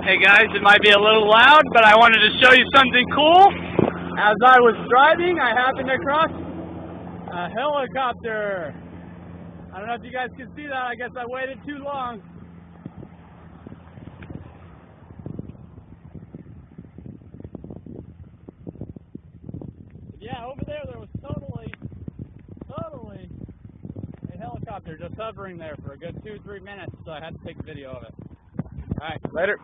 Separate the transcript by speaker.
Speaker 1: Hey guys, it might be a little loud, but I wanted to show you something cool. As I was driving, I happened across a helicopter. I don't know if you guys can see that. I guess I waited too long. Yeah, over there was totally a helicopter just hovering there for a good 2-3 minutes, so I had to take a video of it. Alright, later.